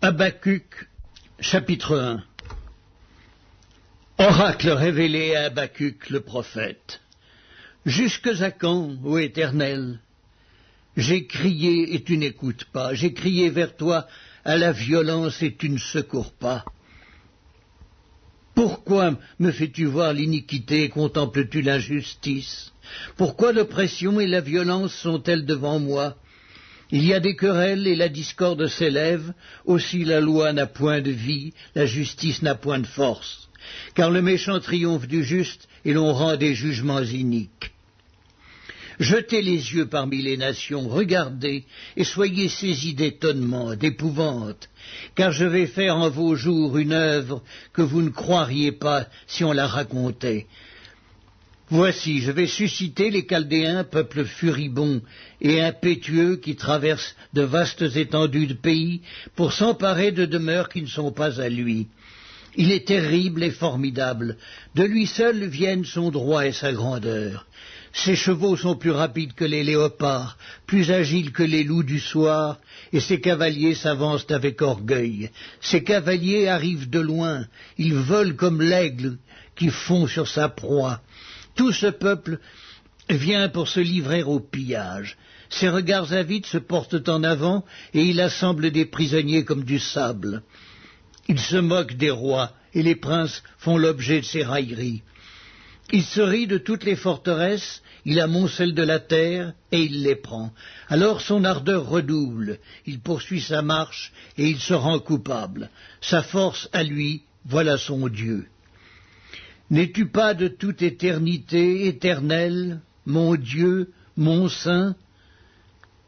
Habacuc, chapitre 1. Oracle révélé à Habacuc le prophète. Jusque à quand, ô Éternel? J'ai crié et tu n'écoutes pas, j'ai crié vers toi à la violence et tu ne secours pas. Pourquoi me fais-tu voir l'iniquité et contemples-tu l'injustice? Pourquoi l'oppression et la violence sont-elles devant moi? Il y a des querelles et la discorde s'élève, aussi la loi n'a point de vie, la justice n'a point de force. Car le méchant triomphe du juste et l'on rend des jugements iniques. Jetez les yeux parmi les nations, regardez, et soyez saisis d'étonnement, d'épouvante, car je vais faire en vos jours une œuvre que vous ne croiriez pas si on la racontait. Voici, je vais susciter les Chaldéens, peuple furibond et impétueux qui traverse de vastes étendues de pays pour s'emparer de demeures qui ne sont pas à lui. Il est terrible et formidable, de lui seul viennent son droit et sa grandeur. Ses chevaux sont plus rapides que les léopards, plus agiles que les loups du soir, et ses cavaliers s'avancent avec orgueil. Ses cavaliers arrivent de loin, ils volent comme l'aigle qui fond sur sa proie. Tout ce peuple vient pour se livrer au pillage. Ses regards avides se portent en avant, et il assemble des prisonniers comme du sable. Il se moque des rois, et les princes font l'objet de ses railleries. Il se rit de toutes les forteresses, il amoncelle de la terre, et il les prend. Alors son ardeur redouble, il poursuit sa marche, et il se rend coupable. Sa force à lui, voilà son Dieu. N'es-tu pas de toute éternité, éternel, mon Dieu, mon Saint?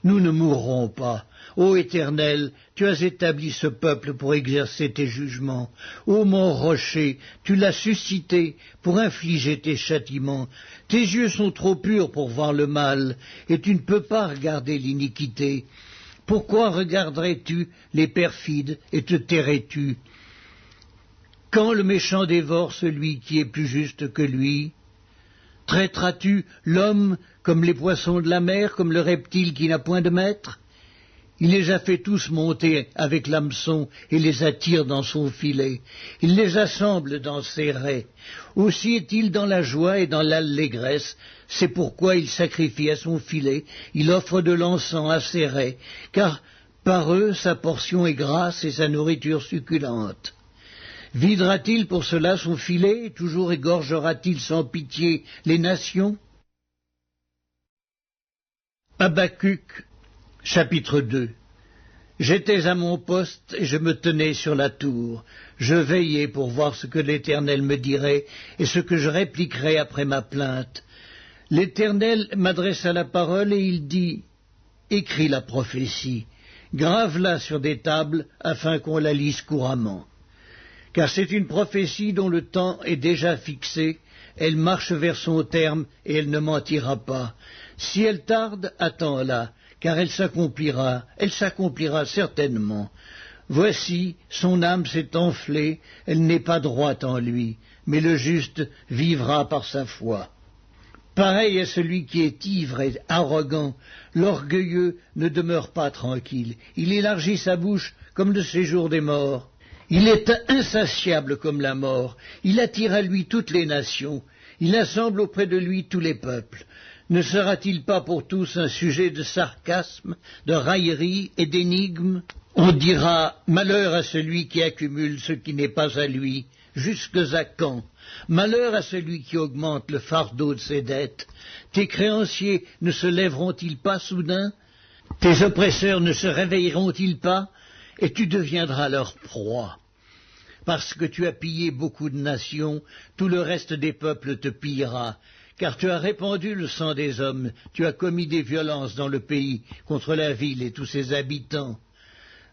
Nous ne mourrons pas. Ô Éternel, tu as établi ce peuple pour exercer tes jugements. Ô mon rocher, tu l'as suscité pour infliger tes châtiments. Tes yeux sont trop purs pour voir le mal, et tu ne peux pas regarder l'iniquité. Pourquoi regarderais-tu les perfides et te tairais-tu? Quand le méchant dévore celui qui est plus juste que lui, traiteras-tu l'homme comme les poissons de la mer, comme le reptile qui n'a point de maître? Il les a fait tous monter avec l'hameçon et les attire dans son filet. Il les assemble dans ses raies. Aussi est-il dans la joie et dans l'allégresse. C'est pourquoi il sacrifie à son filet. Il offre de l'encens à ses raies, car par eux sa portion est grasse et sa nourriture succulente. Videra-t-il pour cela son filet, et toujours égorgera-t-il sans pitié les nations? Habacuc, chapitre 2. J'étais à mon poste et je me tenais sur la tour. Je veillais pour voir ce que l'Éternel me dirait et ce que je répliquerais après ma plainte. L'Éternel m'adressa la parole et il dit, « Écris la prophétie, grave-la sur des tables afin qu'on la lise couramment. » Car c'est une prophétie dont le temps est déjà fixé, elle marche vers son terme et elle ne mentira pas. Si elle tarde, attends-la, car elle s'accomplira certainement. Voici, son âme s'est enflée, elle n'est pas droite en lui, mais le juste vivra par sa foi. Pareil à celui qui est ivre et arrogant, l'orgueilleux ne demeure pas tranquille, il élargit sa bouche comme le séjour des morts. Il est insatiable comme la mort, il attire à lui toutes les nations, il assemble auprès de lui tous les peuples. Ne sera-t-il pas pour tous un sujet de sarcasme, de raillerie et d'énigme? On dira, malheur à celui qui accumule ce qui n'est pas à lui, jusque à quand? Malheur à celui qui augmente le fardeau de ses dettes. Tes créanciers ne se lèveront-ils pas soudain? Tes oppresseurs ne se réveilleront-ils pas? Et tu deviendras leur proie. Parce que tu as pillé beaucoup de nations, tout le reste des peuples te pillera, car tu as répandu le sang des hommes, tu as commis des violences dans le pays, contre la ville et tous ses habitants.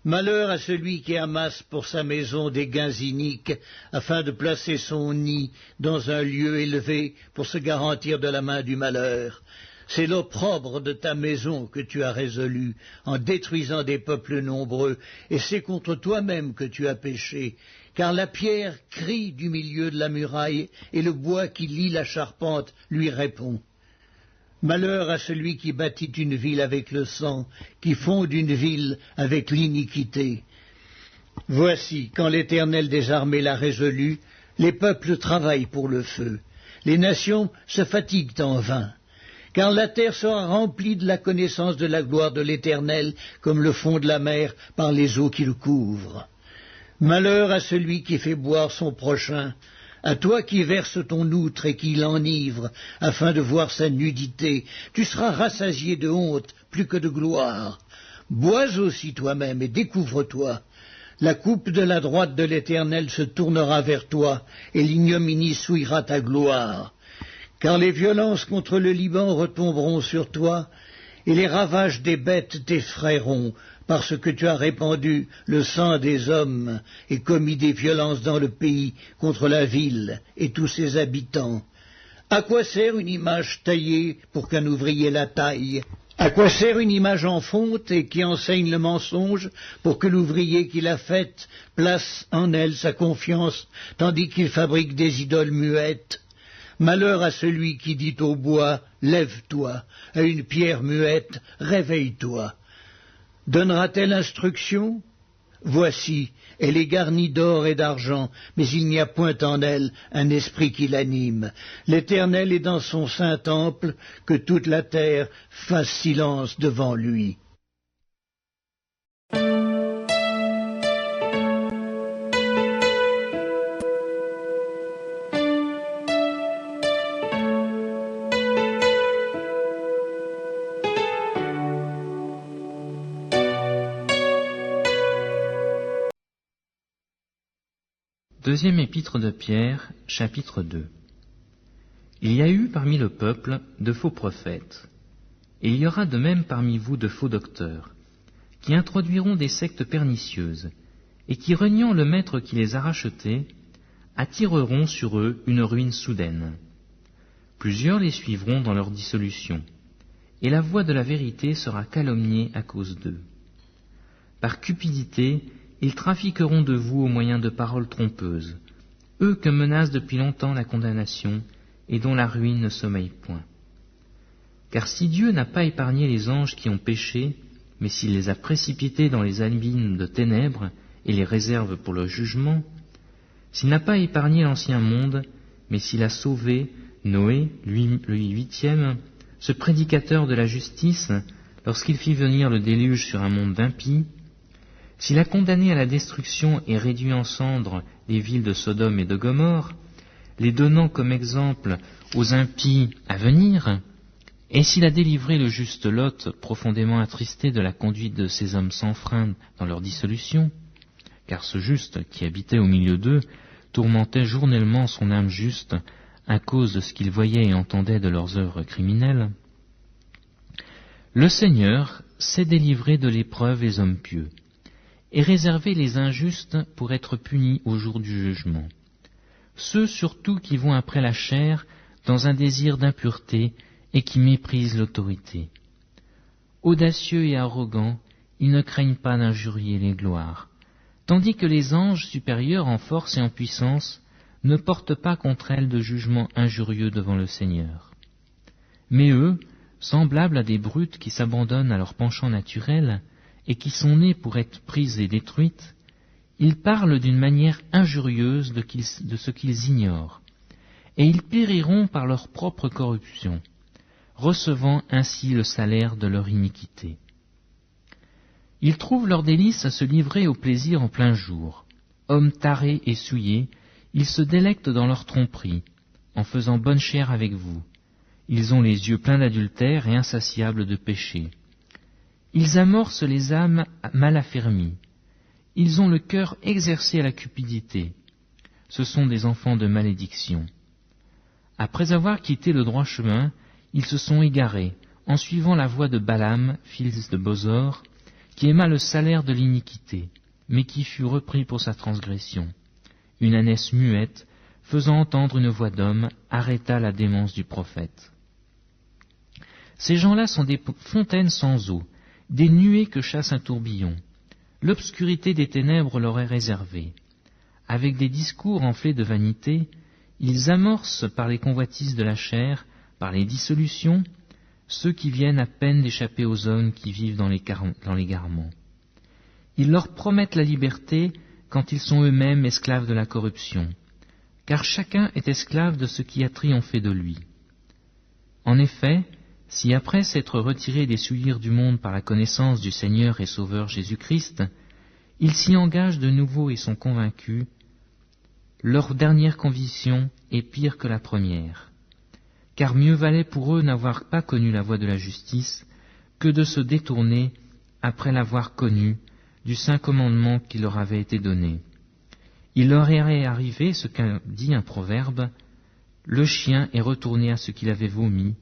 Malheur à celui qui amasse pour sa maison des gains iniques, afin de placer son nid dans un lieu élevé pour se garantir de la main du malheur. C'est l'opprobre de ta maison que tu as résolu, en détruisant des peuples nombreux, et c'est contre toi-même que tu as péché, car la pierre crie du milieu de la muraille, et le bois qui lie la charpente lui répond. Malheur à celui qui bâtit une ville avec le sang, qui fonde une ville avec l'iniquité. Voici, quand l'Éternel des armées l'a résolu, les peuples travaillent pour le feu. Les nations se fatiguent en vain. Car la terre sera remplie de la connaissance de la gloire de l'Éternel, comme le fond de la mer par les eaux qui le couvrent. Malheur à celui qui fait boire son prochain, à toi qui verses ton outre et qui l'enivre, afin de voir sa nudité. Tu seras rassasié de honte plus que de gloire. Bois aussi toi-même et découvre-toi. La coupe de la droite de l'Éternel se tournera vers toi, et l'ignominie souillera ta gloire. Car les violences contre le Liban retomberont sur toi, et les ravages des bêtes t'effrayeront, parce que tu as répandu le sang des hommes et commis des violences dans le pays contre la ville et tous ses habitants. À quoi sert une image taillée pour qu'un ouvrier la taille? À quoi sert une image en fonte et qui enseigne le mensonge pour que l'ouvrier qui l'a faite place en elle sa confiance, tandis qu'il fabrique des idoles muettes? Malheur à celui qui dit au bois, lève-toi, à une pierre muette, réveille-toi. Donnera-t-elle instruction? Voici, elle est garnie d'or et d'argent, mais il n'y a point en elle un esprit qui l'anime. L'Éternel est dans son saint temple, que toute la terre fasse silence devant lui. Deuxième épître de Pierre, chapitre 2. Il y a eu parmi le peuple de faux prophètes, et il y aura de même parmi vous de faux docteurs, qui introduiront des sectes pernicieuses, et qui, reniant le maître qui les a rachetés, attireront sur eux une ruine soudaine. Plusieurs les suivront dans leur dissolution, et la voix de la vérité sera calomniée à cause d'eux. Par cupidité, ils trafiqueront de vous au moyen de paroles trompeuses, eux que menace depuis longtemps la condamnation et dont la ruine ne sommeille point. Car si Dieu n'a pas épargné les anges qui ont péché, mais s'il les a précipités dans les abîmes de ténèbres et les réserve pour le jugement, s'il n'a pas épargné l'ancien monde, mais s'il a sauvé Noé, lui le huitième, ce prédicateur de la justice, lorsqu'il fit venir le déluge sur un monde d'impies, s'il a condamné à la destruction et réduit en cendres les villes de Sodome et de Gomorrhe, les donnant comme exemple aux impies à venir, et s'il a délivré le juste Lot, profondément attristé de la conduite de ces hommes sans frein dans leur dissolution, car ce juste qui habitait au milieu d'eux tourmentait journellement son âme juste à cause de ce qu'il voyait et entendait de leurs œuvres criminelles, le Seigneur sait délivrer de l'épreuve les hommes pieux, et réserver les injustes pour être punis au jour du jugement. Ceux surtout qui vont après la chair dans un désir d'impureté et qui méprisent l'autorité. Audacieux et arrogants, ils ne craignent pas d'injurier les gloires, tandis que les anges supérieurs en force et en puissance ne portent pas contre elles de jugement injurieux devant le Seigneur. Mais eux, semblables à des brutes qui s'abandonnent à leur penchant naturel, et qui sont nées pour être prises et détruites, ils parlent d'une manière injurieuse de ce qu'ils ignorent, et ils périront par leur propre corruption, recevant ainsi le salaire de leur iniquité. Ils trouvent leur délice à se livrer au plaisir en plein jour. Hommes tarés et souillés, ils se délectent dans leur tromperie, en faisant bonne chère avec vous. Ils ont les yeux pleins d'adultère et insatiables de péché. Ils amorcent les âmes mal affermies. Ils ont le cœur exercé à la cupidité. Ce sont des enfants de malédiction. Après avoir quitté le droit chemin, ils se sont égarés, en suivant la voie de Balaam, fils de Bosor, qui aima le salaire de l'iniquité, mais qui fut repris pour sa transgression. Une ânesse muette, faisant entendre une voix d'homme, arrêta la démence du prophète. Ces gens-là sont des fontaines sans eau, des nuées que chasse un tourbillon. L'obscurité des ténèbres leur est réservée. Avec des discours enflés de vanité, ils amorcent par les convoitises de la chair, par les dissolutions, ceux qui viennent à peine d'échapper aux hommes qui vivent dans l'égarement. Ils leur promettent la liberté, quand ils sont eux-mêmes esclaves de la corruption, car chacun est esclave de ce qui a triomphé de lui. En effet, si après s'être retirés des souillures du monde par la connaissance du Seigneur et Sauveur Jésus-Christ, ils s'y engagent de nouveau et sont convaincus, leur dernière conviction est pire que la première, car mieux valait pour eux n'avoir pas connu la voie de la justice que de se détourner, après l'avoir connue, du saint commandement qui leur avait été donné. Il leur est arrivé ce qu'a dit un proverbe, « Le chien est retourné à ce qu'il avait vomi,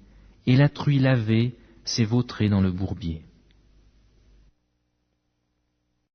et la truie lavée s'est vautrée dans le bourbier. »